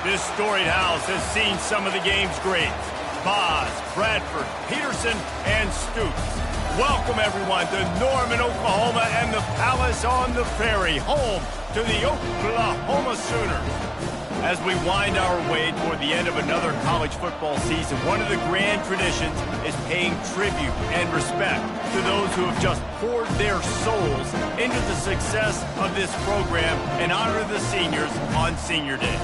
This storied house has seen some of the game's greats. Boz, Bradford, Peterson, and Stoops. Welcome, everyone, to Norman, Oklahoma, and the Palace on the Prairie, home to the Oklahoma Sooners. As we wind our way toward the end of another college football season, one of the grand traditions is paying tribute and respect to those who have just poured their souls into the success of this program and honor the seniors on Senior Day.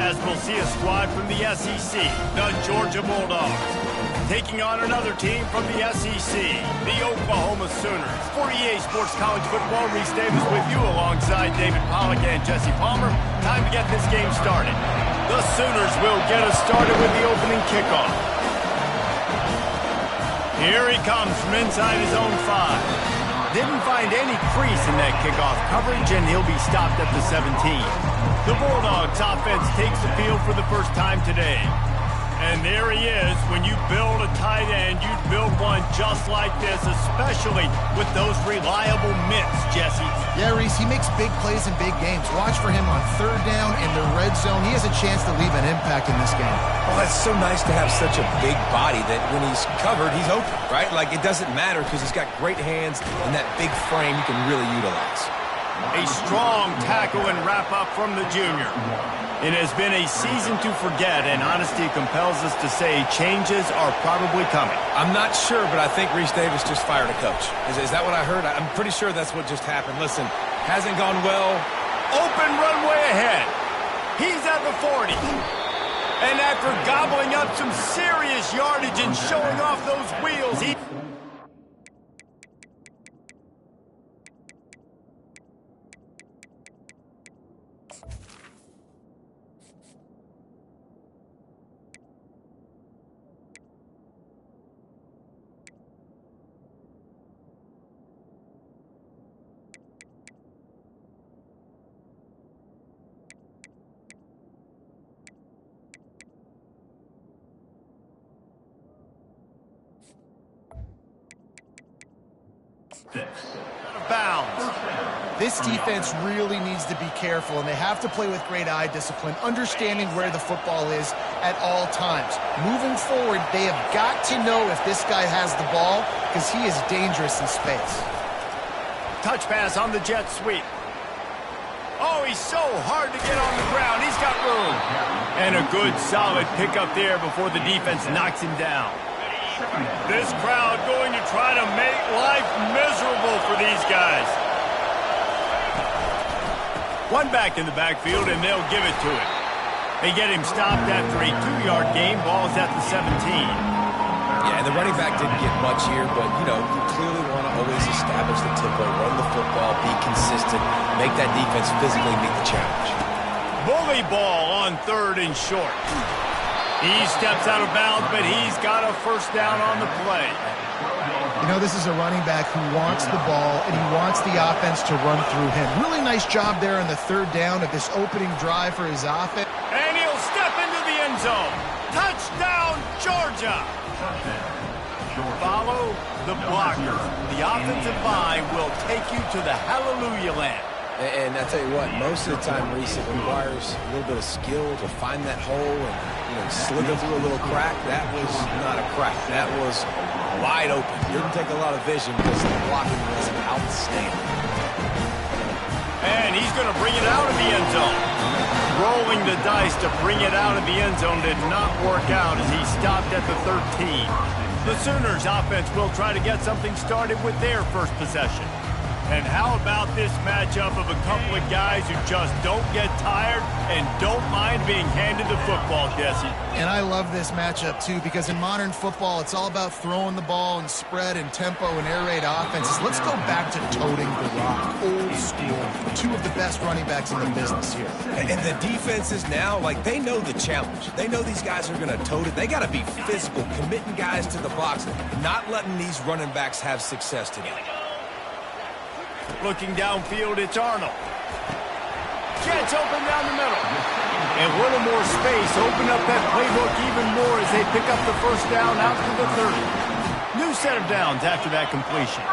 As we'll see a squad from the SEC, the Georgia Bulldogs, taking on another team from the SEC, the Oklahoma Sooners. For EA Sports College Football, Reese Davis with you alongside David Pollack and Jesse Palmer. Time to get this game started. The Sooners will get us started with the opening kickoff. Here he comes from inside his own 5. Didn't find any crease in that kickoff coverage, and he'll be stopped at the 17. The Bulldogs offense takes the field for the first time today. And there he is. When you build a tight end, you build one just like this, especially with those reliable mitts, Jesse. Yeah, Reese, he makes big plays in big games. Watch for him on third down in the red zone. He has a chance to leave an impact in this game. Well, it's so nice to have such a big body that when he's covered, he's open, right? Like, it doesn't matter because he's got great hands and that big frame you can really utilize. A strong tackle and wrap-up from the junior. It has been a season to forget, and honesty compels us to say changes are probably coming. I'm not sure, but I think Reese Davis just fired a coach. Is that what I heard? I'm pretty sure that's what just happened. Listen, hasn't gone well. Open runway ahead. He's at the 40. And after gobbling up some serious yardage and showing off those wheels, he... out of bounds. This defense really needs to be careful, and they have to play with great eye discipline, understanding where the football is at all times. Moving forward, they have got to know if this guy has the ball, because he is dangerous in space. Touch pass on the jet sweep. Oh, he's so hard to get on the ground. He's got room. And a good, solid pickup there before the defense knocks him down. This crowd going to try to make life miserable for these guys. One back in the backfield, and they'll give it to him. They get him stopped after a 2-yard gain. Ball's at the 17. Yeah, the running back didn't get much here, but, you know, you clearly want to always establish the tempo, run the football, be consistent, make that defense physically meet the challenge. Bully ball on 3rd and short. He steps out of bounds, but he's got a first down on the play. You know, this is a running back who wants the ball, and he wants the offense to run through him. Really nice job there on the 3rd down of this opening drive for his offense. And he'll step into the end zone. Touchdown, Georgia. Follow the blockers. The offensive line will take you to the hallelujah land. And I tell you what, most of the time, Reese, it requires a little bit of skill to find that hole and, you know, slither through a little crack. That was not a crack. That was wide open. Didn't take a lot of vision because the blocking was outstanding. And he's going to bring it out of the end zone. Rolling the dice to bring it out of the end zone did not work out as he stopped at the 13. The Sooners offense will try to get something started with their first possession. And how about this matchup of a couple of guys who just don't get tired and don't mind being handed the football, Jesse? And I love this matchup, too, because in modern football, it's all about throwing the ball and spread and tempo and air raid offenses. Let's go back to toting the rock, old school. 2 of the best running backs in the business here. And the defenses now, like, they know the challenge. They know these guys are going to tote it. They got to be physical, committing guys to the box, not letting these running backs have success today. Looking downfield, it's Arnold. Jets open down the middle. And a little more space. Open up that playbook even more as they pick up the first down out to the 30. New set of downs after that completion.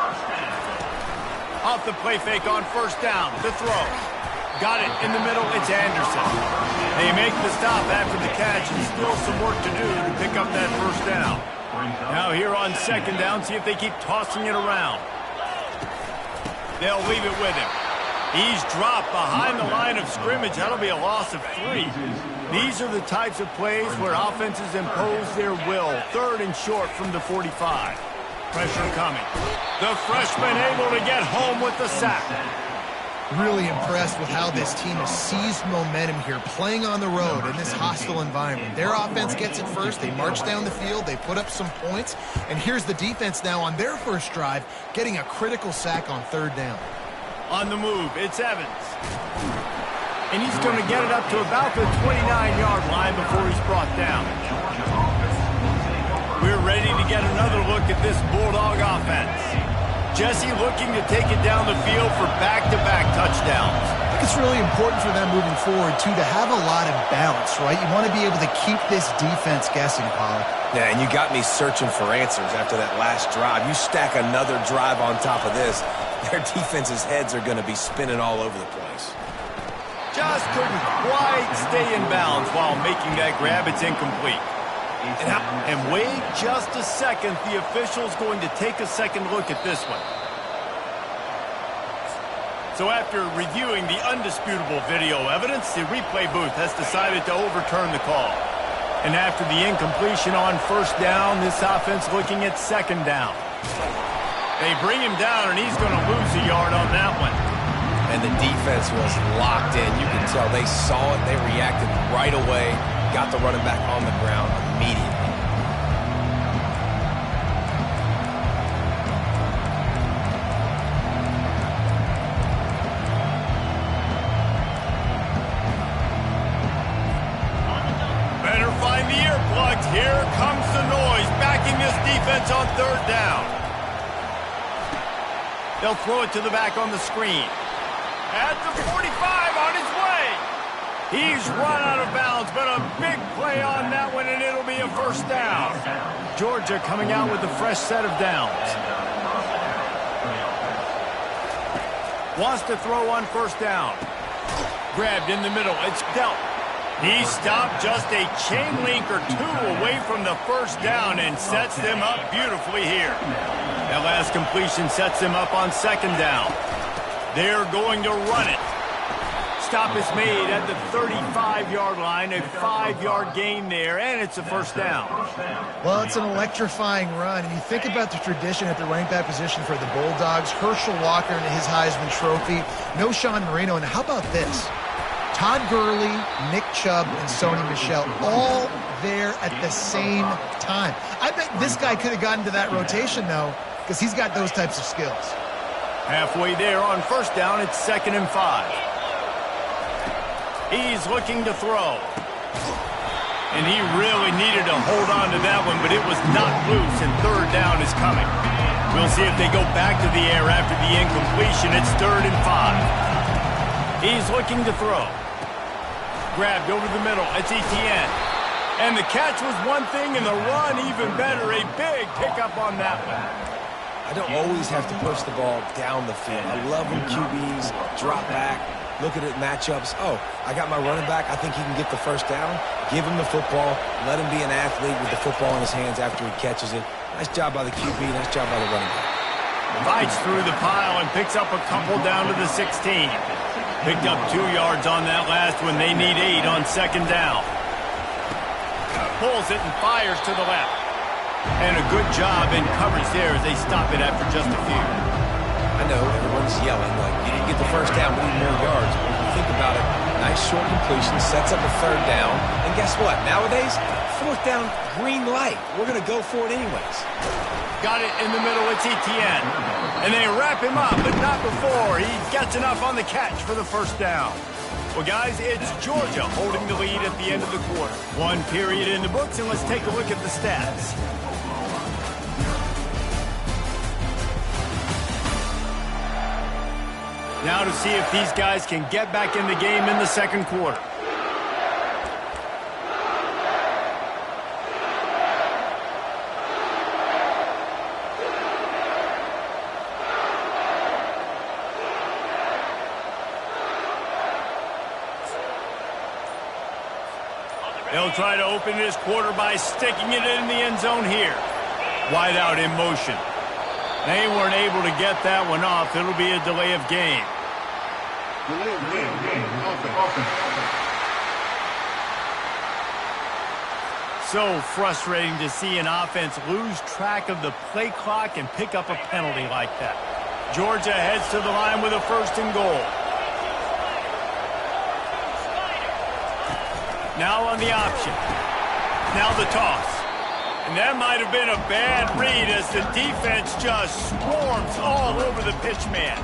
Off the play fake on first down. The throw. Got it in the middle. It's Anderson. They make the stop after the catch, and still some work to do to pick up that first down. Now here on second down, see if they keep tossing it around. They'll leave it with him. He's dropped behind the line of scrimmage. That'll be a loss of 3. These are the types of plays where offenses impose their will. 3rd and short from the 45. Pressure coming. The freshman able to get home with the sack. Really impressed with how this team has seized momentum here, playing on the road in this hostile environment. Their offense gets it first. They march down the field. They put up some points. And here's the defense now on their first drive, getting a critical sack on 3rd down. On the move, it's Evans. And he's going to get it up to about the 29-yard line before he's brought down. We're ready to get another look at this Bulldog offense. Jesse looking to take it down the field for back-to-back touchdowns. I think it's really important for them moving forward, too, to have a lot of balance, right? You want to be able to keep this defense guessing, Pollard. Yeah, and you got me searching for answers after that last drive. You stack another drive on top of this, their defense's heads are going to be spinning all over the place. Just couldn't quite stay in bounds while making that grab. It's incomplete. And wait just a second. The official's going to take a second look at this one. So after reviewing the undisputable video evidence, the replay booth has decided to overturn the call. And after the incompletion on first down, this offense looking at second down. They bring him down, and he's going to lose a yard on that one. And the defense was locked in. You can tell they saw it. They reacted right away. Got the running back on the ground immediately. Better find the earplugs. Here comes the noise, backing this defense on 3rd down. They'll throw it to the back on the screen. At the 45 on his way. He's run out of bounds, but a big play on that one, and it'll be a first down. Georgia coming out with a fresh set of downs. Wants to throw on first down. Grabbed in the middle. It's dealt. He stopped just a chain link or 2 away from the first down and sets them up beautifully here. That last completion sets them up on second down. They're going to run it. Stop is made at the 35-yard line, a 5-yard gain there, and it's a first down. Well, it's an electrifying run, and you think about the tradition at the running back position for the Bulldogs. Herschel Walker and his Heisman Trophy. No Sean Marino, and how about this? Todd Gurley, Nick Chubb, and Sony Michel all there at the same time. I bet this guy could have gotten to that rotation, though, because he's got those types of skills. Halfway there on first down, it's 2nd and 5. He's looking to throw. And he really needed to hold on to that one, but it was not loose, and 3rd down is coming. We'll see if they go back to the air after the incompletion. It's 3rd and 5. He's looking to throw. Grabbed over the middle. It's Etienne. And the catch was one thing, and the run even better. A big pickup on that one. I don't always have to push the ball down the field. I love when QBs drop back, look at it, matchups. Oh, I got my running back. I think he can get the first down. Give him the football. Let him be an athlete with the football in his hands after he catches it. Nice job by the QB. Nice job by the running back. Fights through the pile and picks up a couple down to the 16. Picked up 2 yards on that last one. They need 8 on second down. Pulls it and fires to the left. And a good job in coverage there as they stop it after just a few. I know everyone's yelling, like, you didn't get the first down, we need more yards. But when you think about it, nice short completion, sets up a 3rd down. And guess what? Nowadays, 4th down, green light. We're going to go for it anyways. Got it in the middle. It's Etienne. And they wrap him up, but not before. He gets enough on the catch for the first down. Well, guys, it's Georgia holding the lead at the end of the quarter. 1 period in the books, and let's take a look at the stats. Now to see if these guys can get back in the game in the second quarter. They'll try to open this quarter by sticking it in the end zone here. Wide out in motion. They weren't able to get that one off. It'll be a delay of game. So frustrating to see an offense lose track of the play clock and pick up a penalty like that. Georgia heads to the line with a 1st and goal. Now on the option. Now the toss. And that might have been a bad read as the defense just swarms all over the pitch man.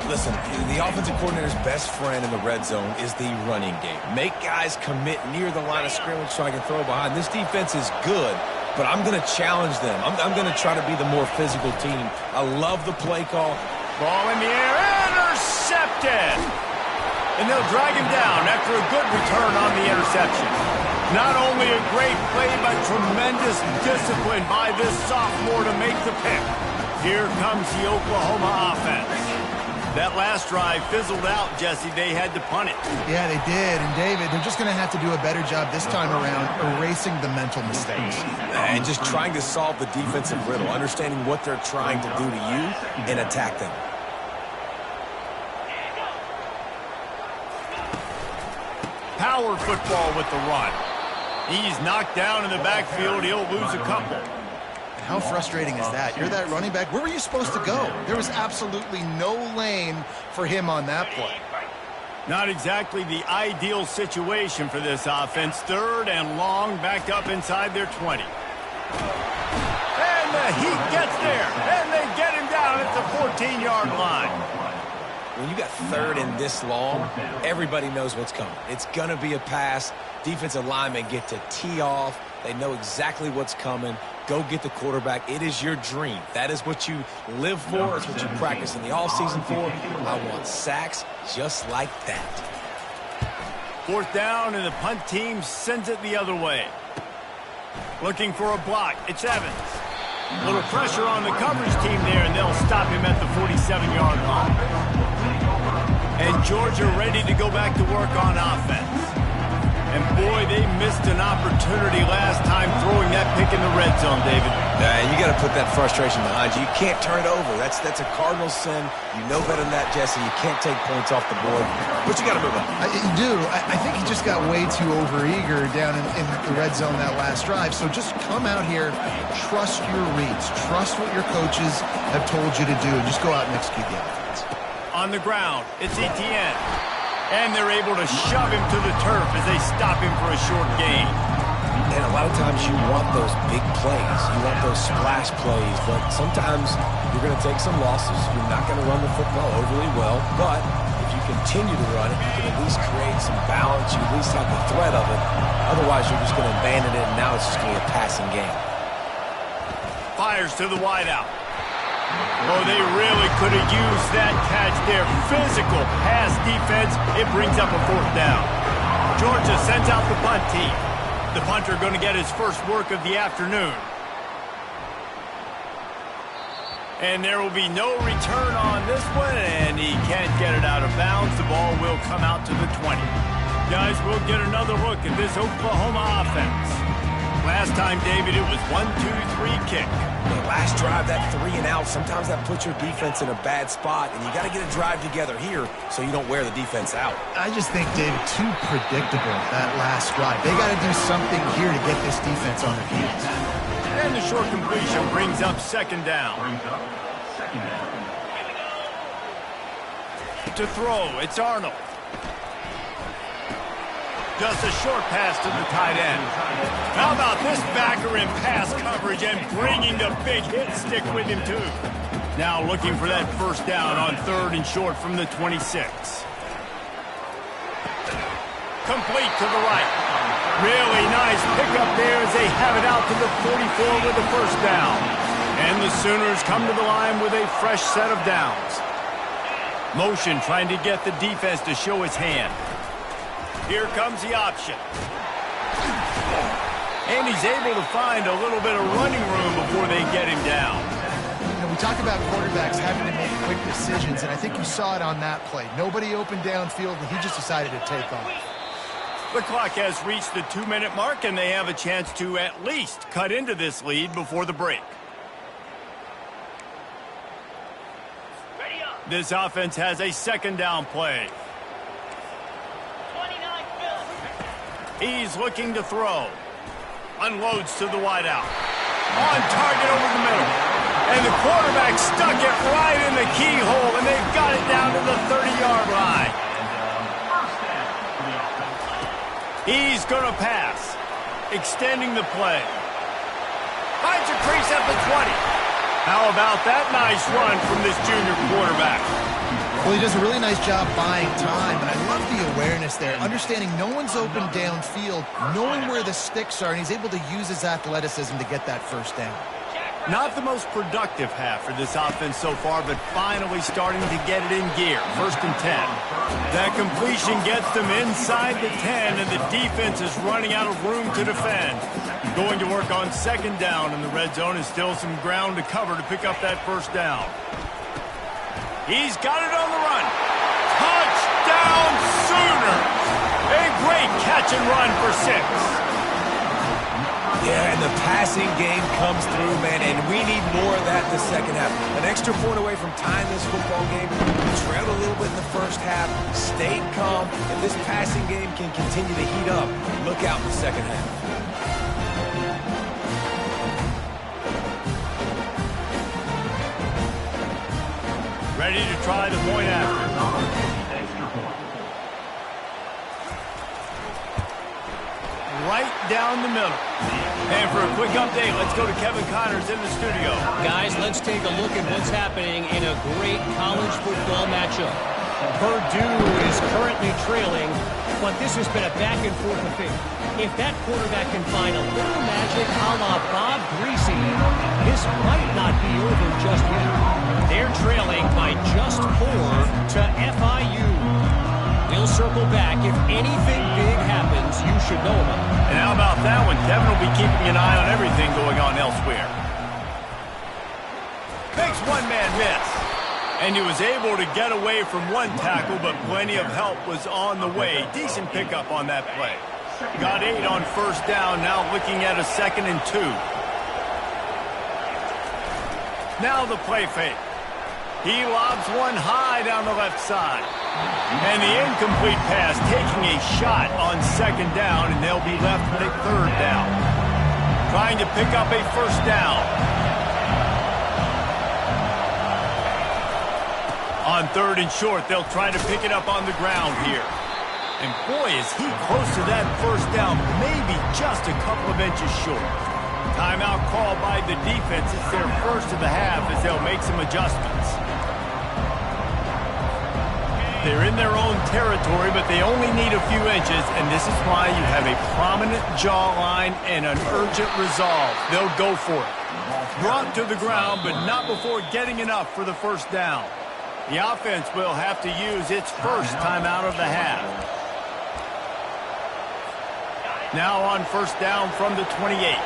Listen, the offensive coordinator's best friend in the red zone is the running game. Make guys commit near the line of scrimmage so I can throw behind. This defense is good, but I'm going to challenge them. I'm going to try to be the more physical team. I love the play call. Ball in the air, intercepted. And they'll drag him down after a good return on the interception. Not only a great play, but tremendous discipline by this sophomore to make the pick. Here comes the Oklahoma offense. That last drive fizzled out, Jesse. They had to punt it. Yeah, they did. And, David, they're just going to have to do a better job this time around erasing the mental mistakes. And just trying to solve the defensive riddle, understanding what they're trying to do to you and attack them. Power football with the run. He's knocked down in the backfield. He'll lose a couple. How frustrating is that? You're that running back. Where were you supposed to go? There was absolutely no lane for him on that play. Not exactly the ideal situation for this offense. 3rd and long, back up inside their 20. And the Heat gets there. And they get him down at the 14-yard line. When you got 3rd and this long, everybody knows what's coming. It's going to be a pass. Defensive linemen get to tee off. They know exactly what's coming. Go get the quarterback. It is your dream. That is what you live for. It's what you practice in the offseason for. I want sacks just like that. 4th down, and the punt team sends it the other way. Looking for a block. It's Evans. A little pressure on the coverage team there, and they'll stop him at the 47-yard line. And Georgia ready to go back to work on offense. And boy, they missed an opportunity last time throwing that pick in the red zone, David. And you got to put that frustration behind you. You can't turn it over. That's a cardinal sin. You know better than that, Jesse. You can't take points off the board. But you got to move on. You do. I think he just got way too overeager down in the red zone that last drive. So just come out here, trust your reads, trust what your coaches have told you to do, and just go out and execute the offense. On the ground, it's Etienne. And they're able to shove him to the turf as they stop him for a short gain. And a lot of times you want those big plays. You want those splash plays. But sometimes you're going to take some losses. You're not going to run the football overly well. But if you continue to run it, you can at least create some balance. You at least have the threat of it. Otherwise, you're just going to abandon it, and now it's just going to be a passing game. Fires to the wideout. Oh, they really could have used that catch there. Physical pass defense. It brings up a 4th down. Georgia sends out the punt team. The punter going to get his first work of the afternoon. And there will be no return on this one, and he can't get it out of bounds. The ball will come out to the 20. Guys, we'll get another look at this Oklahoma offense. Last time, David, it was 1-2-3 kick. The last drive, that 3 and out, sometimes that puts your defense in a bad spot, and you got to get a drive together here so you don't wear the defense out. I just think, David, too predictable, that last drive. They got to do something here to get this defense on their heels. And the short completion brings up 2nd down. To throw, it's Arnold. Just a short pass to the tight end. How about this backer in pass coverage and bringing the big hit stick with him, too. Now looking for that 1st down on 3rd and short from the 26. Complete to the right. Really nice pickup there as they have it out to the 44 with the 1st down. And the Sooners come to the line with a fresh set of downs. Motion trying to get the defense to show its hand. Here comes the option. And he's able to find a little bit of running room before they get him down. You know, we talk about quarterbacks having to make quick decisions, and I think you saw it on that play. Nobody opened downfield, and he just decided to take off. The clock has reached the 2-minute mark, and they have a chance to at least cut into this lead before the break. This offense has a second down play. He's looking to throw. Unloads to the wideout. On target over the middle. And the quarterback stuck it right in the keyhole, and they've got it down to the 30-yard line. He's going to pass. Extending the play. Finds a crease at the 20. How about that nice run from this junior quarterback? Well, he does a really nice job buying time, and I love the awareness there. Understanding no one's open downfield, knowing where the sticks are, and he's able to use his athleticism to get that first down. Not the most productive half for this offense so far, but finally starting to get it in gear. 1st and 10. That completion gets them inside the 10, and the defense is running out of room to defend. Going to work on 2nd down, and the red zone is still some ground to cover to pick up that 1st down. He's got it on the run. Touchdown Sooners! A great catch and run for 6. Yeah, and the passing game comes through, man, and we need more of that in the second half. An extra point away from tying this football game. We trailed a little bit in the first half, stayed calm. If this passing game can continue to heat up, look out in the second half. Ready to try the point after. Right down the middle. And for a quick update, let's go to Kevin Connors in the studio. Guys, let's take a look at what's happening in a great college football matchup. Purdue is currently trailing, but this has been a back-and-forth affair. If that quarterback can find a little magic a la Bob Greasy, this might not be over just yet. They're trailing by just 4 to FIU. We'll circle back. If anything big happens, you should know about it. And how about that one? Kevin will be keeping an eye on everything going on elsewhere. Makes one man miss. And he was able to get away from one tackle, but plenty of help was on the way. Decent pickup on that play. Got 8 on 1st down, now looking at a 2nd and 2. Now the play fake. He lobs one high down the left side. And the incomplete pass taking a shot on 2nd down, and they'll be left with a 3rd down. Trying to pick up a 1st down. On 3rd and short, they'll try to pick it up on the ground here. And boy, is he close to that 1st down, maybe just a couple of inches short. Timeout called by the defense. It's their first of the half as they'll make some adjustments. They're in their own territory, but they only need a few inches, and this is why you have a prominent jawline and an urgent resolve. They'll go for it. Brought to the ground, but not before getting enough for the 1st down. The offense will have to use its first timeout of the half. Now on 1st down from the 28.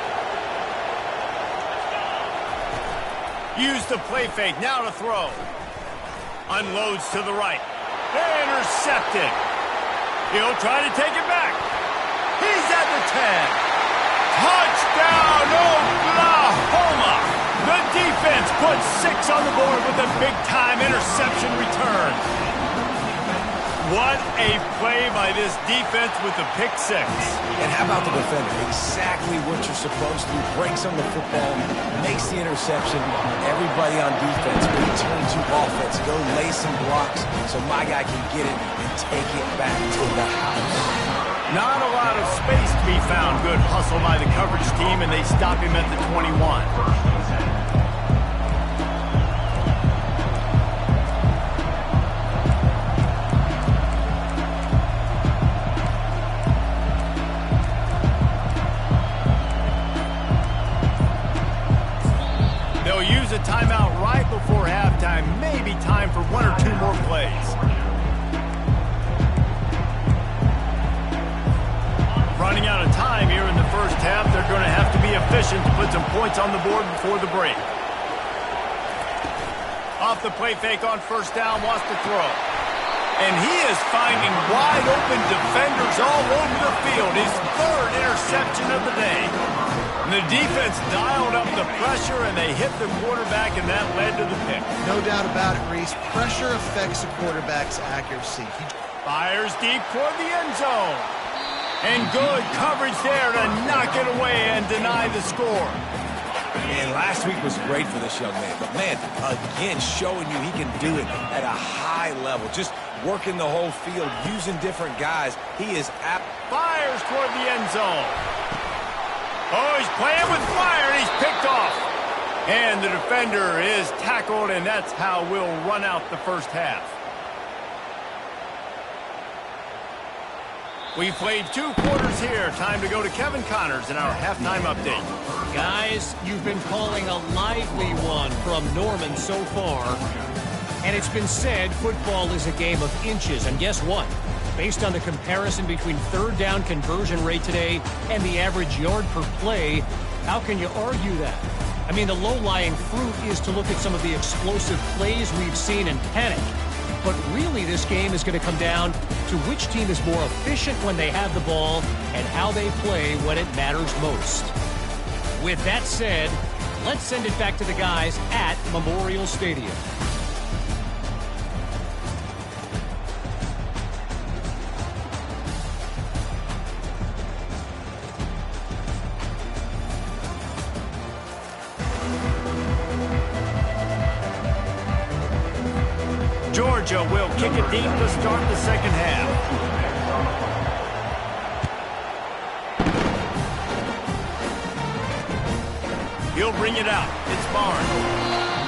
Use the play fake, now to throw. Unloads to the right. Intercepted. He'll try to take it back. He's at the 10. Touchdown, Oklahoma. The defense puts 6 on the board with a big-time interception return. What a play by this defense with the pick 6. And how about the defender? Exactly what you're supposed to do. Breaks on the football, makes the interception. Everybody on defense, return to offense. Go lay some blocks so my guy can get it and take it back to the house. Not a lot of space to be found. Good hustle by the coverage team, and they stop him at the 21. Use a timeout right before halftime. Maybe time for 1 or 2 more plays. Running out of time here in the first half. They're going to have to be efficient to put some points on the board before the break. Off the play fake on 1st down, wants to throw. And he is finding wide-open defenders all over the field. His third interception of the day. And the defense dialed up the pressure, and they hit the quarterback, and that led to the pick. No doubt about it, Reese. Pressure affects a quarterback's accuracy. He fires deep toward the end zone. And good coverage there to knock it away and deny the score. And last week was great for this young man. But, man, again, showing you he can do it at a high level. Just working the whole field, using different guys. He is fires toward the end zone. Oh, he's playing with fire, and he's picked off. And the defender is tackled, and that's how we'll run out the first half. We played 2 quarters here. Time to go to Kevin Connors in our halftime update. Guys, you've been calling a lively one from Norman so far. And it's been said football is a game of inches. And guess what? Based on the comparison between third down conversion rate today and the average yard per play, how can you argue that? I mean, the low-lying fruit is to look at some of the explosive plays we've seen and panic. But really, this game is going to come down to which team is more efficient when they have the ball and how they play when it matters most. With that said, let's send it back to the guys at Memorial Stadium. Georgia will kick it deep to start the second half. He'll bring it out. It's Barnes.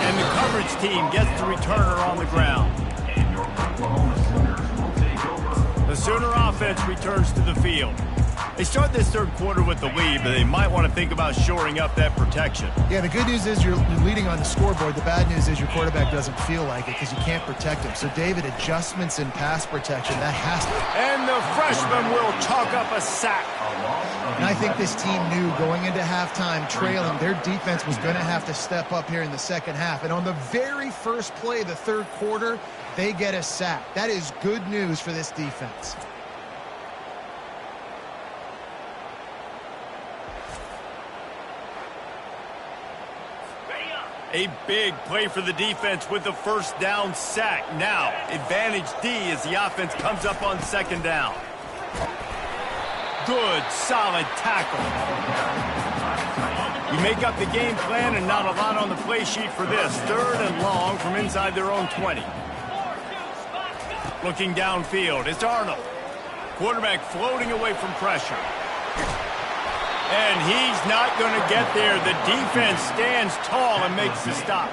And the coverage team gets the returner on the ground. The Sooner offense returns to the field. They start this third quarter with the lead, but they might want to think about shoring up that protection. Yeah, the good news is you're leading on the scoreboard. The bad news is your quarterback doesn't feel like it because you can't protect him. So, David, adjustments in pass protection, that has to... And the freshman will chalk up a sack. And I think this team knew going into halftime trailing, their defense was going to have to step up here in the second half. And on the very first play of the third quarter, they get a sack. That is good news for this defense. A big play for the defense with the first down sack. Now, advantage D as the offense comes up on second down. Good, solid tackle. You make up the game plan and not a lot on the play sheet for this. Third and long from inside their own 20. Looking downfield, it's Arnold. Quarterback floating away from pressure. And he's not going to get there. The defense stands tall and makes the stop.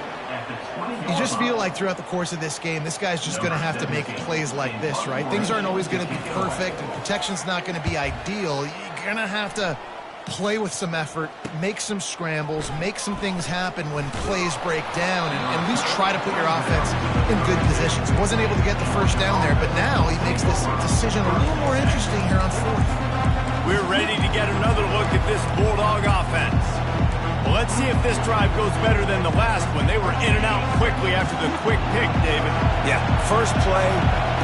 You just feel like throughout the course of this game, this guy's just going to have to make plays like this, right? Things aren't always going to be perfect, and protection's not going to be ideal. You're going to have to play with some effort, make some scrambles, make some things happen when plays break down, and at least try to put your offense in good positions. Wasn't able to get the first down there, but now he makes this decision a little more interesting here on fourth. We're ready to get another look at this Bulldog offense. Well, let's see if this drive goes better than the last one. They were in and out quickly after the quick pick, David. Yeah, first play,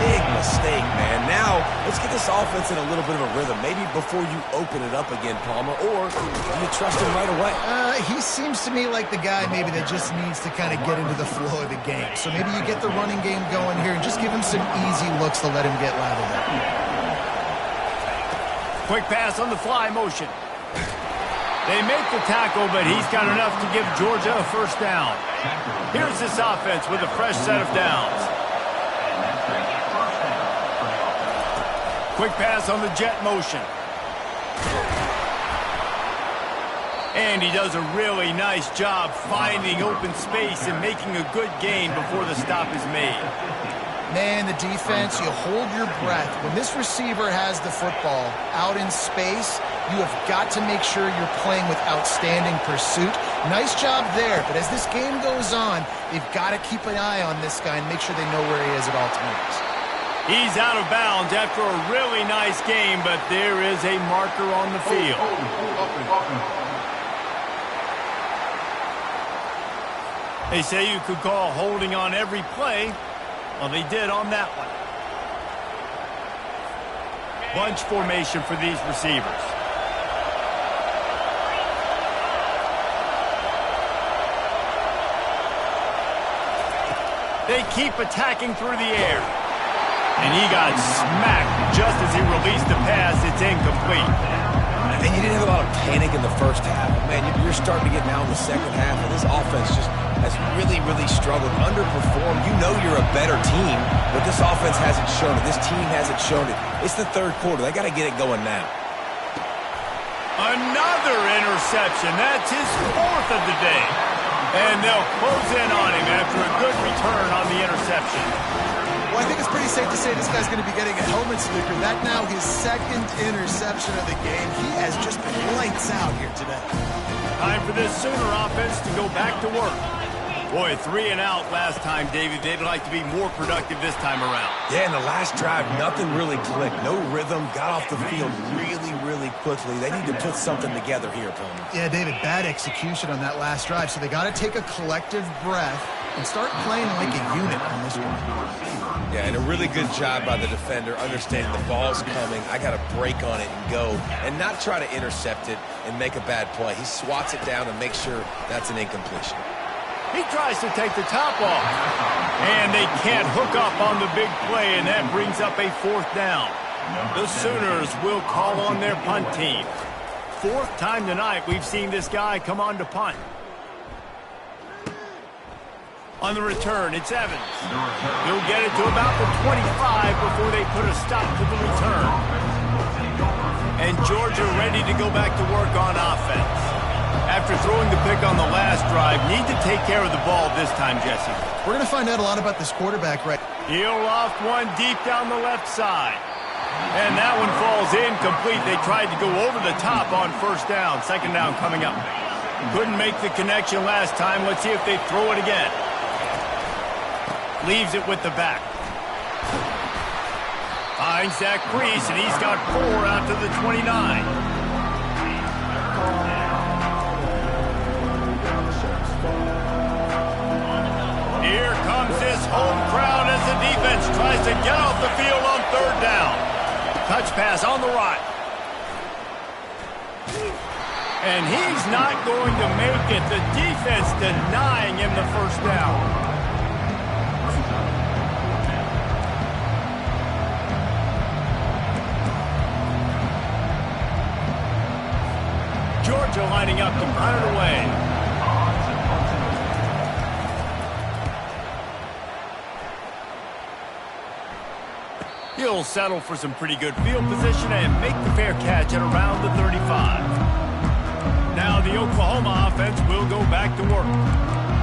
big mistake, man. Now, let's get this offense in a little bit of a rhythm. Maybe before you open it up again, Palmer, or do you trust him right away? He seems to me like the guy maybe that just needs to kind of get into the flow of the game. So maybe you get the running game going here and just give him some easy looks to let him get lathered up. Quick pass on the fly motion. They make the tackle, but he's got enough to give Georgia a first down. Here's this offense with a fresh set of downs. Quick pass on the jet motion. And he does a really nice job finding open space and making a good gain before the stop is made. Man, the defense, you hold your breath. When this receiver has the football out in space, you have got to make sure you're playing with outstanding pursuit. Nice job there, but as this game goes on, they've got to keep an eye on this guy and make sure they know where he is at all times. He's out of bounds after a really nice game, but there is a marker on the field. They say you could call holding on every play. Well, they did on that one. bunch formation for these receivers. They keep attacking through the air. And he got smacked just as he released the pass. It's incomplete. And you didn't have a lot of panic in the first half. Man, you're starting to get now in the second half, and this offense just has really, really struggled, underperformed. You know you're a better team, but this offense hasn't shown it. This team hasn't shown it. It's the third quarter. They got to get it going now. Another interception. That's his 4th of the day. And they'll close in on him after a good return on the interception. Well, I think it's pretty safe to say this guy's going to be getting a helmet sticker. That now his 2nd interception of the game. He has just been lights out here today. Time for this Sooner offense to go back to work. Boy, 3 and out last time, David. They'd like to be more productive this time around. Yeah, in the last drive, nothing really clicked. No rhythm. Got off the field really quickly. They need to put something together here, Pullman. Yeah, David, bad execution on that last drive. So they got to take a collective breath and start playing like a unit on this one. Yeah, and a really good job by the defender, understanding the ball's coming. I got to break on it and go, and not try to intercept it and make a bad play. He swats it down and makes sure that's an incompletion. He tries to take the top off. And they can't hook up on the big play, and that brings up a 4th down. The Sooners will call on their punt team. 4th time tonight we've seen this guy come on to punt. On the return, it's Evans. He'll get it to about the 25 before they put a stop to the return. And Georgia ready to go back to work on offense. After throwing the pick on the last drive, need to take care of the ball this time, Jesse. We're going to find out a lot about this quarterback, right? He'll loft one deep down the left side. And that one falls incomplete. They tried to go over the top on 1st down. 2nd down coming up. Couldn't make the connection last time. Let's see if they throw it again. Leaves it with the back. Finds that crease, and he's got 4 out to the 29. Here comes this home crowd as the defense tries to get off the field on 3rd down. Touch pass on the right. And he's not going to make it. The defense denying him the 1st down. Georgia lining up to punt it away. He'll settle for some pretty good field position and make the fair catch at around the 35. Now the Oklahoma offense will go back to work.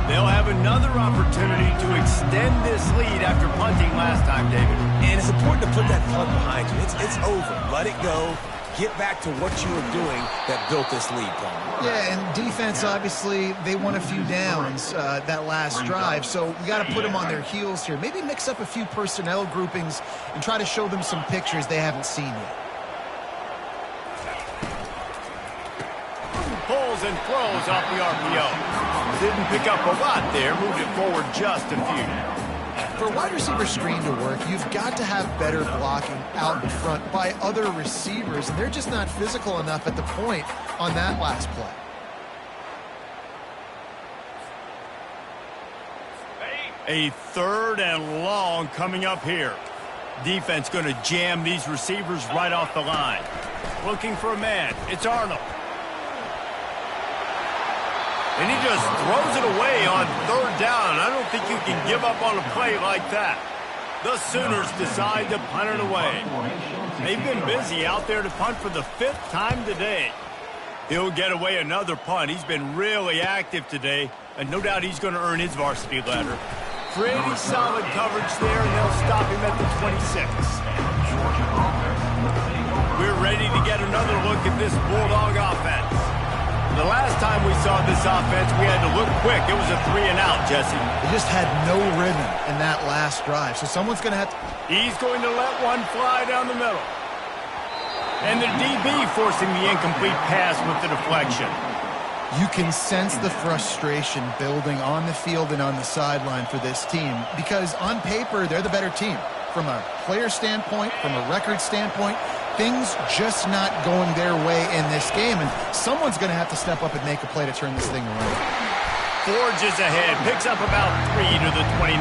They'll have another opportunity to extend this lead after punting last time, David. And it's important to put that punt behind you. It's over. Let it go. Get back to what you were doing that built this lead, Paul. Yeah, and defense, obviously, they won a few downs that last drive, so we got to put them on their heels here. Maybe mix up a few personnel groupings and try to show them some pictures they haven't seen yet. Pulls and throws off the RPO. Didn't pick up a lot there, moved it forward just a few. For a wide receiver screen to work, you've got to have better blocking out in front by other receivers, and they're just not physical enough at the point on that last play. A 3rd and long coming up here. Defense going to jam these receivers right off the line. Looking for a man. It's Arnold. And he just throws it away on 3rd down. I don't think you can give up on a play like that. The Sooners decide to punt it away. They've been busy out there to punt for the 5th time today. He'll get away another punt. He's been really active today, and no doubt he's going to earn his varsity letter. Pretty solid coverage there, and they'll stop him at the 26. We're ready to get another look at this Bulldog offense. The last time we saw this offense, we had to look quick. It was a 3 and out, Jesse. They just had no rhythm in that last drive, so someone's going to have to... He's going to let one fly down the middle. And the DB forcing the incomplete pass with the deflection. You can sense the frustration building on the field and on the sideline for this team because on paper, they're the better team. From a player standpoint, from a record standpoint, things just not going their way in this game, and someone's going to have to step up and make a play to turn this thing around. Forges ahead, picks up about 3 to the 29.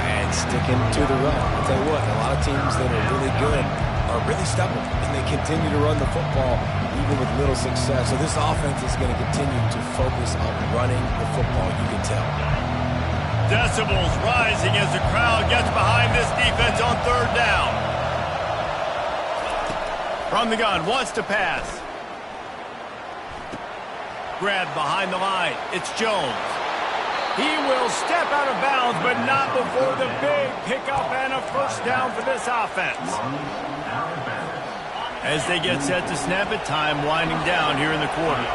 And sticking to the run. I'll tell you what, a lot of teams that are really good are really stubborn, and they continue to run the football even with little success. So this offense is going to continue to focus on running the football, you can tell. Decibels rising as the crowd gets behind this defense on third down. From the gun, wants to pass. Grabbed behind the line. It's Jones. He will step out of bounds, but not before the big pickup and a first down for this offense. As they get set to snap it, time winding down here in the quarter.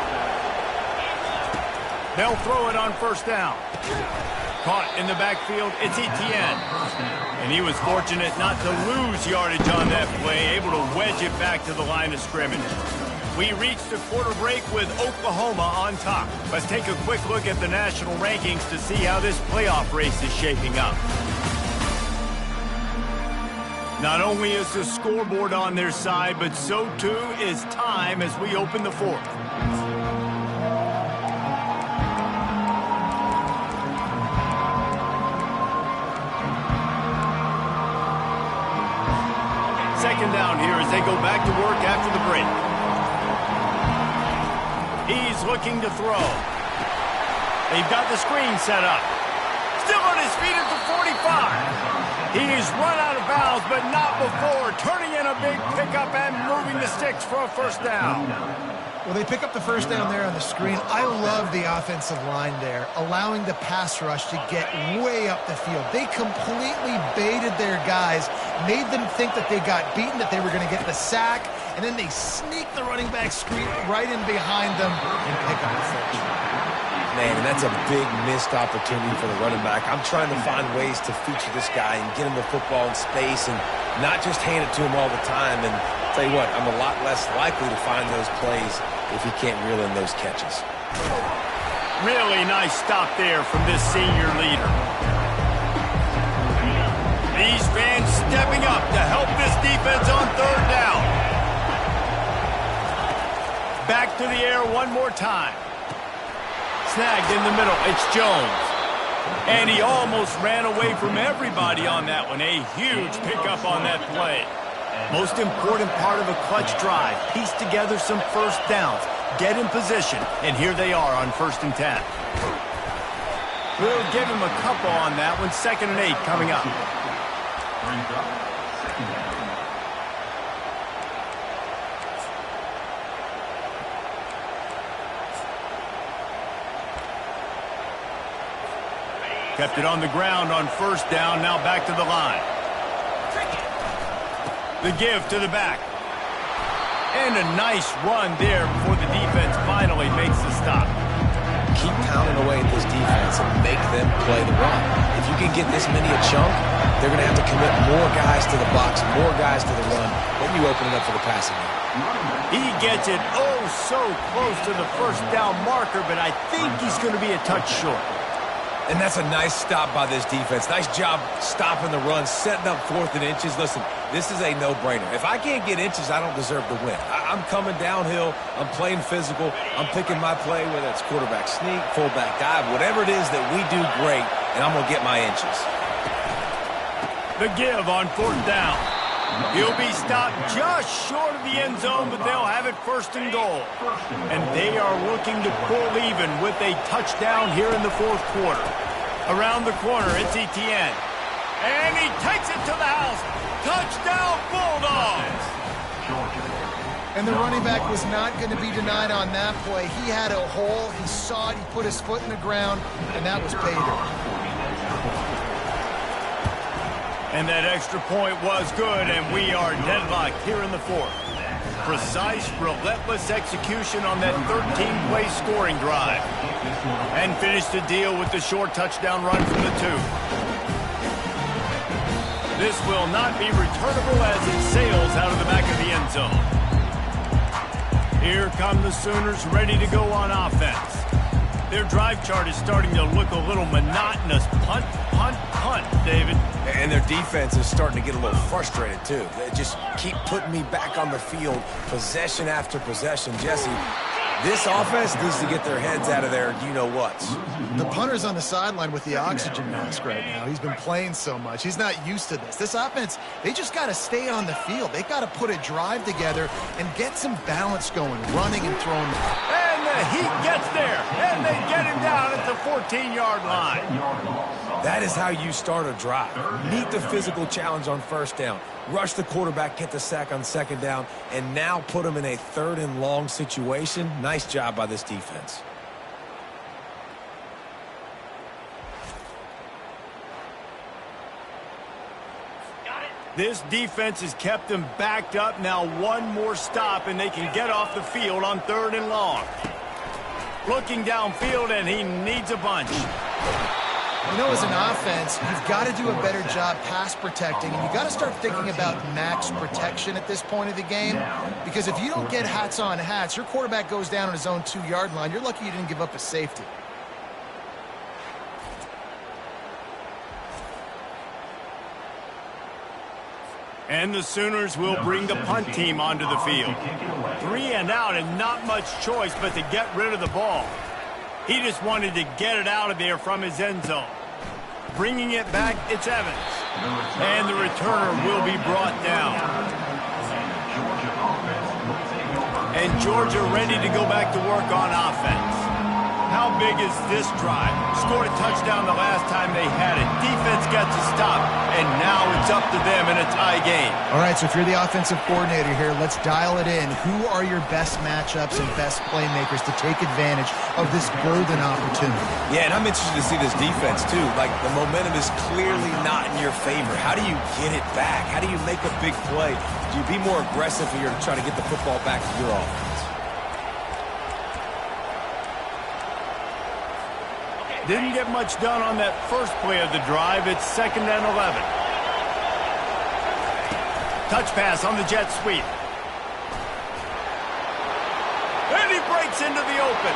They'll throw it on first down. Caught in the backfield, it's Etienne. And he was fortunate not to lose yardage on that play, able to wedge it back to the line of scrimmage. We reached the quarter break with Oklahoma on top. Let's take a quick look at the national rankings to see how this playoff race is shaping up. Not only is the scoreboard on their side, but so too is time as we open the fourth. Second down here as they go back to work after the break. He's looking to throw. They've got the screen set up. Still on his feet at the 45. He's run out of bounds, but not before turning in a big pickup and moving the sticks for a first down. Well, they pick up the first down there on the screen. I love the offensive line there, allowing the pass rush to get way up the field. They completely baited their guys, made them think that they got beaten, that they were going to get the sack, and then they sneak the running back screen right in behind them and pick up the first. Man, and that's a big missed opportunity for the running back. I'm trying to find ways to feature this guy and get him the football in space and not just hand it to him all the time. And I'll tell you what, I'm a lot less likely to find those plays if he can't reel in those catches. Really nice stop there from this senior leader. These fans stepping up to help this defense on third down. Back to the air one more time. Snagged in the middle, it's Jones. And he almost ran away from everybody on that one. A huge pickup on that play. Most important part of a clutch drive. Piece together some first downs. Get in position. And here they are on 1st and 10. We'll give him a couple on that one. 2nd and 8 coming up. Kept it on the ground on first down, now back to the line. The give to the back. And a nice run there before the defense finally makes the stop. Keep pounding away at this defense and make them play the run. If you can get this many a chunk, they're going to have to commit more guys to the box, more guys to the run. Then you open it up for the passing game. He gets it oh so close to the first down marker, but I think he's going to be a touch short. And that's a nice stop by this defense. Nice job stopping the run, setting up 4th and inches. Listen, this is a no-brainer. If I can't get inches, I don't deserve to win. I'm coming downhill. I'm playing physical. I'm picking my play, whether it's quarterback sneak, fullback dive, whatever it is that we do great, and I'm going to get my inches. The give on 4th down. He'll be stopped just short of the end zone, but they'll have it 1st and goal. And they are looking to pull even with a touchdown here in the 4th quarter. Around the corner, it's Etienne. And he takes it to the house. Touchdown, Bulldogs! And the running back was not going to be denied on that play. He had a hole. He saw it. He put his foot in the ground, and that was pay dirt. And that extra point was good, and we are deadlocked here in the 4th. Precise, relentless execution on that 13-play scoring drive. And finish the deal with the short touchdown run from the 2. This will not be returnable as it sails out of the back of the end zone. Here come the Sooners ready to go on offense. Their drive chart is starting to look a little monotonous. Punt, punt, punt. front, David. And their defense is starting to get a little frustrated, too. They just keep putting me back on the field, possession after possession. Jesse, this offense needs to get their heads out of their you-know-whats. The punter's on the sideline with the oxygen mask right now. He's been playing so much. He's not used to this. This offense, they just got to stay on the field. They got to put a drive together and get some balance going, running and throwing. And the Heat gets there, and they get him down at the 14-yard line. That is how you start a drive. Meet the physical challenge on first down. Rush the quarterback, get the sack on second down, and now put him in a 3rd and long situation. Nice job by this defense. This defense has kept them backed up. Now one more stop, and they can get off the field on 3rd and long. Looking downfield, and he needs a bunch. You know, as an offense, you've got to do a better job pass protecting, and you've got to start thinking about max protection at this point of the game, because if you don't get hats on hats, your quarterback goes down on his own 2-yard line. You're lucky you didn't give up a safety. And the Sooners will bring the punt team onto the field. 3 and out, and not much choice but to get rid of the ball. He just wanted to get it out of there from his end zone. Bringing it back, it's Evans. And the returner will be brought down. And Georgia ready to go back to work on offense. How big is this drive? Scored a touchdown the last time they had it. Defense gets a stop, and now it's up to them in a tie game. All right, so if you're the offensive coordinator here, let's dial it in. Who are your best matchups and best playmakers to take advantage of this golden opportunity? Yeah, and I'm interested to see this defense, too. Like, the momentum is clearly not in your favor. How do you get it back? How do you make a big play? Do you be more aggressive here to try to get the football back to your offense? Didn't get much done on that first play of the drive. It's 2nd and 11. Touch pass on the jet sweep. And he breaks into the open.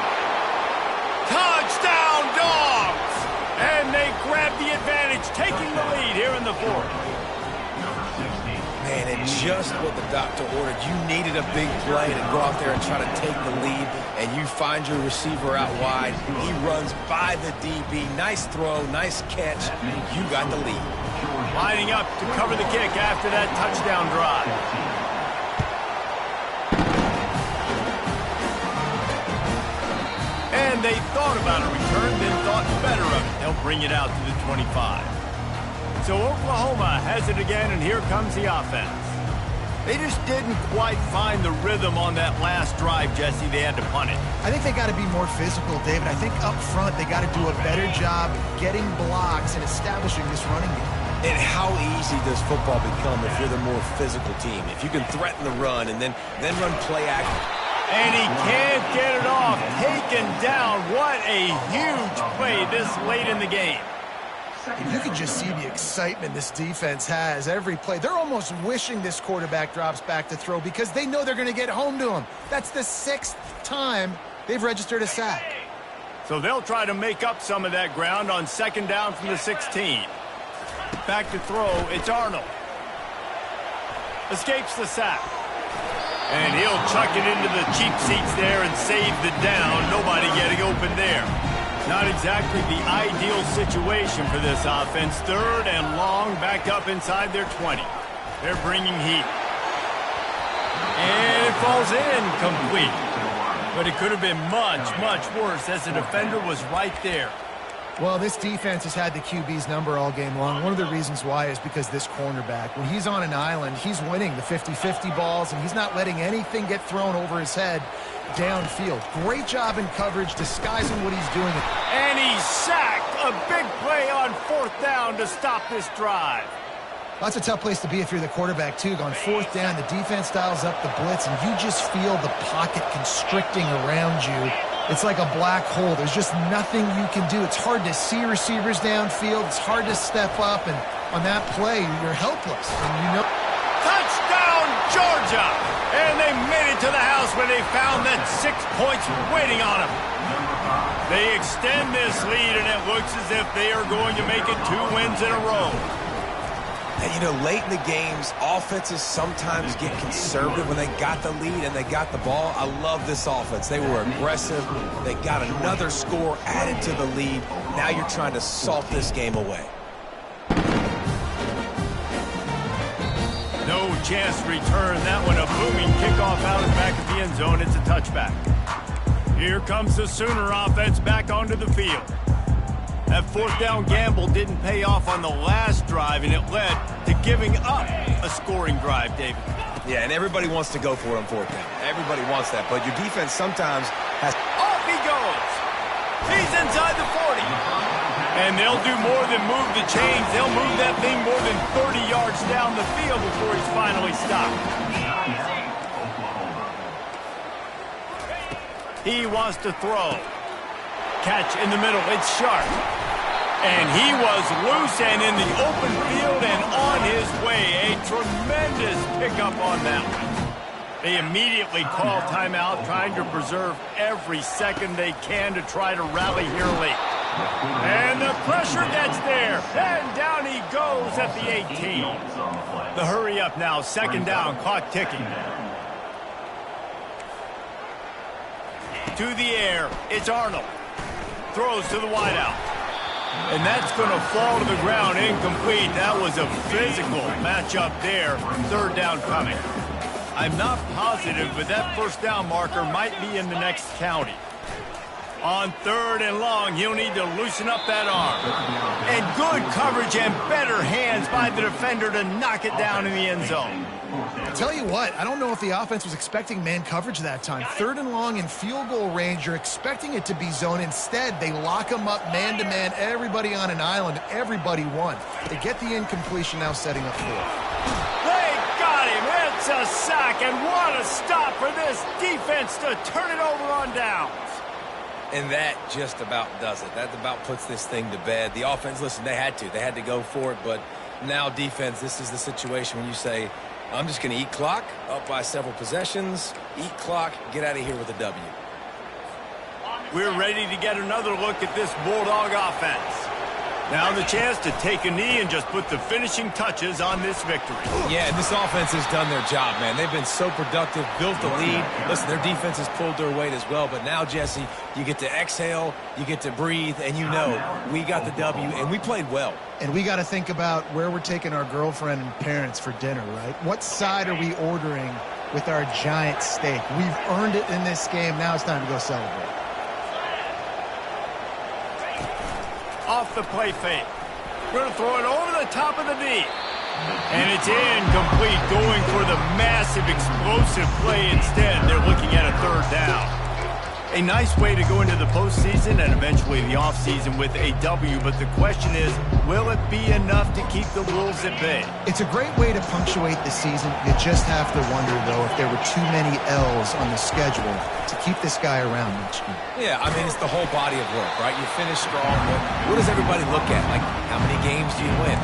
Touchdown, Dogs! And they grab the advantage, taking the lead here in the 4th. Man, and just what the doctor ordered. You needed a big play to go out there and try to take the lead, and you find your receiver out wide. He runs by the DB. Nice throw, nice catch. You got the lead. Lining up to cover the kick after that touchdown drive. And they thought about a return, then thought better of it. They'll bring it out to the 25. So Oklahoma has it again, and here comes the offense. They just didn't quite find the rhythm on that last drive, Jesse. They had to punt it. I think they got to be more physical, David. I think up front they got to do a better job getting blocks and establishing this running game. And how easy does football become if you're the more physical team? If you can threaten the run and then run play action. And he can't get it off. Taken down. What a huge play this late in the game. You can just see the excitement this defense has every play. They're almost wishing this quarterback drops back to throw because they know they're going to get home to him. That's the 6th time they've registered a sack. So they'll try to make up some of that ground on 2nd down from the 16. Back to throw, it's Arnold. Escapes the sack. And he'll chuck it into the cheap seats there and save the down. Nobody getting open there. Not exactly the ideal situation for this offense. 3rd and long, back up inside their 20. They're bringing heat. And it falls in complete. But it could have been much, much worse as the defender was right there. Well, this defense has had the QB's number all game long. One of the reasons why is because this cornerback, when he's on an island, he's winning the 50-50 balls, and he's not letting anything get thrown over his head downfield. Great job in coverage, disguising what he's doing. And he's sacked. A big play on 4th down to stop this drive. That's a tough place to be if you're the quarterback, too. On 4th down, the defense dials up the blitz, and you just feel the pocket constricting around you. It's like a black hole. There's just nothing you can do. It's hard to see receivers downfield. It's hard to step up, and on that play, you're helpless. And you know. Touchdown, Georgia! And they made it to the house where they found that 6 points waiting on them. They extend this lead, and it looks as if they are going to make it 2 wins in a row. And, you know, late in the games, offenses sometimes get conservative when they got the lead and they got the ball. I love this offense. They were aggressive. They got another score added to the lead. Now you're trying to salt this game away. No chance to return that one. A booming kickoff out of the back of the end zone. It's a touchback. Here comes the Sooner offense back onto the field. That 4th down gamble didn't pay off on the last drive, and it led to giving up a scoring drive, David. Yeah, and everybody wants to go for it on 4th down. Everybody wants that, but your defense sometimes has... Off he goes! He's inside the 40. And they'll do more than move the chains. They'll move that thing more than 30 yards down the field before he's finally stopped. He wants to throw. Catch in the middle. It's sharp. And he was loose and in the open field and on his way. A tremendous pickup on that one. They immediately call timeout, trying to preserve every second they can to try to rally here late. And the pressure gets there. And down he goes at the 18. The hurry up now. 2nd down. Clock ticking. To the air. It's Arnold. Throws to the wideout. And that's going to fall to the ground incomplete. That was a physical matchup there. 3rd down coming. I'm not positive, but that 1st down marker might be in the next county. On 3rd and long, he'll need to loosen up that arm. And good coverage and better hands by the defender to knock it down in the end zone. Tell you what, I don't know if the offense was expecting man coverage that time. 3rd and long in field goal range, you're expecting it to be zone. Instead, they lock them up man-to-man, everybody on an island, everybody won. They get the incompletion, now setting up 4th. They got him. It's a sack, and what a stop for this defense to turn it over on downs. And that just about does it. That about puts this thing to bed. The offense, listen, they had to go for it, but now defense, this is the situation when you say, I'm just going to eat clock, up by several possessions, eat clock, get out of here with a W. We're ready to get another look at this Bulldog offense. Now the chance to take a knee and just put the finishing touches on this victory. Yeah, and this offense has done their job, man. They've been so productive, built the lead. Listen, their defense has pulled their weight as well, but now, Jesse, you get to exhale, you get to breathe, and you know we got the W, and we played well. And we got to think about where we're taking our girlfriend and parents for dinner, right? What side are we ordering with our giant steak? We've earned it in this game. Now it's time to go celebrate. Off the play fake. Going to throw it over the top of the knee. And it's incomplete, going for the massive explosive play instead. They're looking at a 3rd down. A nice way to go into the postseason and eventually the offseason with a W, but the question is, will it be enough to keep the Wolves at bay? It's a great way to punctuate the season. You just have to wonder, though, if there were too many L's on the schedule to keep this guy around next year. Yeah, I mean, it's the whole body of work, right? You finish strong, but what does everybody look at? Like, how many games do you win?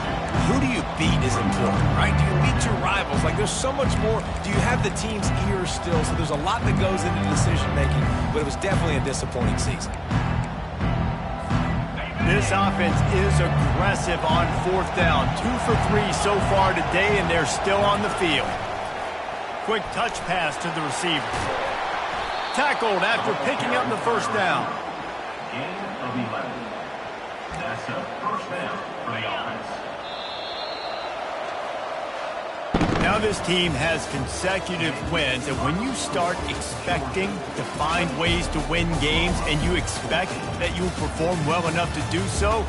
Who do you beat is important, right? Do you beat your rivals? Like, there's so much more. Do you have the team's ears still? So there's a lot that goes into decision-making, but it was definitely a disappointing season. This offense is aggressive on 4th down. 2 for 3 so far today, and they're still on the field. Quick touch pass to the receiver. Tackled after picking up the 1st down. Gain of 11. That's a 1st down for the offense. Now this team has consecutive wins, and when you start expecting to find ways to win games and you expect that you will perform well enough to do so,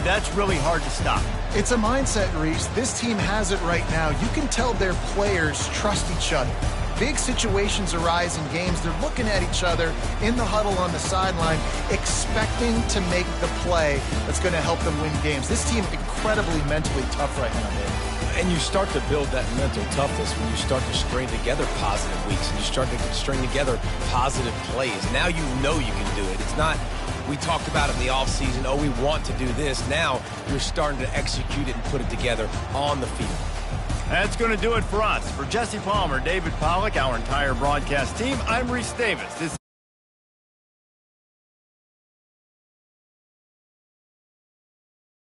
that's really hard to stop. It's a mindset, Reese. This team has it right now. You can tell their players trust each other. Big situations arise in games. They're looking at each other in the huddle on the sideline, expecting to make the play that's going to help them win games. This team incredibly mentally tough right now, Dave. And you start to build that mental toughness when you start to string together positive weeks and you start to string together positive plays. Now you know you can do it. It's not, we talked about it in the offseason, oh, we want to do this. Now you're starting to execute it and put it together on the field. That's going to do it for us. For Jesse Palmer, David Pollack, our entire broadcast team, I'm Reese Davis.